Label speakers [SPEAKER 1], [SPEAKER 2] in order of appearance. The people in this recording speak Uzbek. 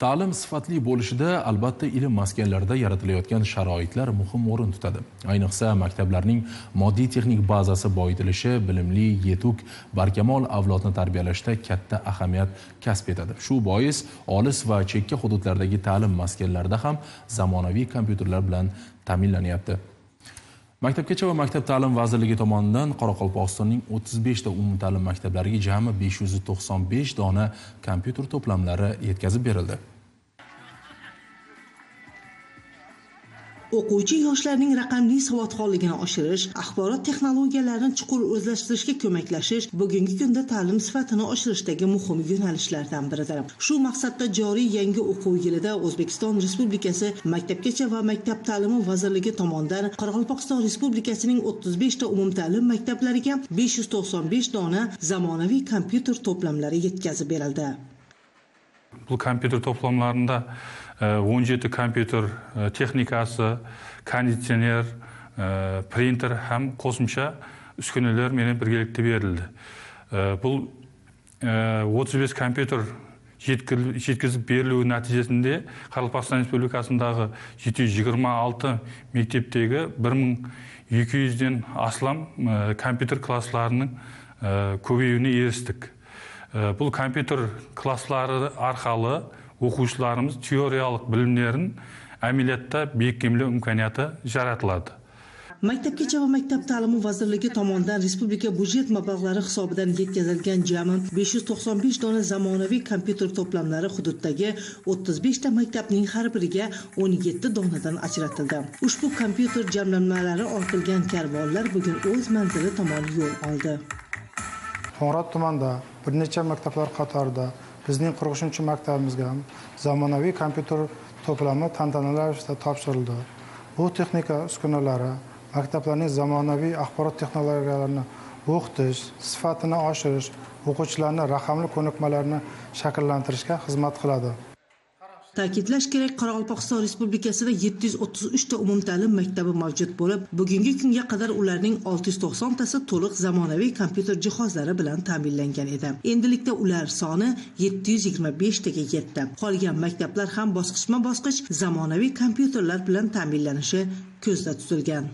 [SPEAKER 1] Ta'lim sifatli bo'lishida albatta ilm maskanlarida yaratilayotgan sharoitlar muhim o'rin tutadi. Ayniqsa maktablarning moddiy texnik bazasi boyitilishi bilimli, yetuk, barkamol avlodni tarbiyalashda katta ahamiyat kasb etadi. Shu bois olis va chekka hududlardagi ta'lim maskanlarida ham zamonaviy kompyuterlar bilan ta'minlanyapti. Maktabgacha va maktab ta'lim vazirligi tomonidan Qoraqalpog'istonning 35 ta umumta'lim maktablariga jami 595 dona kompyuter to'plamlari yetkazib berildi.
[SPEAKER 2] O'quvchi yoshlarning raqamli savodxonligini oshirish, axborot texnologiyalarini chuqur o'zlashtirishga ko'maklashish bugungi kunda ta'lim sifatini oshirishdagi muhim yo'nalishlardan biridir. Shu maqsadda joriy yangi o'quv yilida O'zbekiston Respublikasi Maktabgacha va maktab ta'limi vazirligi tomonidan Qoraqalpog'iston Respublikasining 35 ta umumta'lim maktablariga 595 dona zamonaviy kompyuter to'plamlari yetkazib berildi.
[SPEAKER 3] Bu kompyuter to'plamlarida 17 kompyuter texnikasi, konditsioner, printer ham qo'shimcha uskunalar bilan birgalikda berildi. Bu 35 kompyuter yetkazib beriluvi natijasida Qoraqalpog'iston Respublikasındagi 726 mektepdagi 1200 dan aslam kompyuter klasslarining ko'payuvini erishdik. Bu kompyuter klasslari orqali o'quvchilarimiz teoriyalik bilimlarini amaliyotda bekimli imkoniyati yaratiladi.
[SPEAKER 2] Maktabgacha va maktab ta'limi vazirligi tomonidan respublika byudjet mablag'lari hisobidan yetkazilgan jami 595 dona zamonaviy kompyuter to'plamlari hududdagi 35 ta maktabning har biriga 17 donadan ajratildi. Ushbu kompyuter jamlanmalari ortilgan karvonlar bugun o'z manzili tomon yo'l oldi.
[SPEAKER 4] Qo'ng'irot tumanida bir necha maktablar qatorida bizning 40-maktabimizga zamonaviy kompyuter to'plami tantanali ravishda topshirildi. Bu texnika uskunalari maktablarning zamonaviy axborot texnologiyalarini o'qitish, sifatini oshirish, o'quvchilarning raqamli ko'nikmalarini shakllantirishga xizmat qiladi.
[SPEAKER 2] Ta'kidlash kerak, Qoraqalpog'iston Respublikasida 733 ta umumta'lim maktabi mavjud bo'lib, bugungi kunga qadar ularning 690 tasi to'liq zamonaviy kompyuter jihozlari bilan ta'minlangan edi. Endilikda ular soni 725 taga yetdi. Qolgan maktablar ham bosqichma-bosqich zamonaviy kompyuterlar bilan ta'minlanishi ko'zda tutilgan.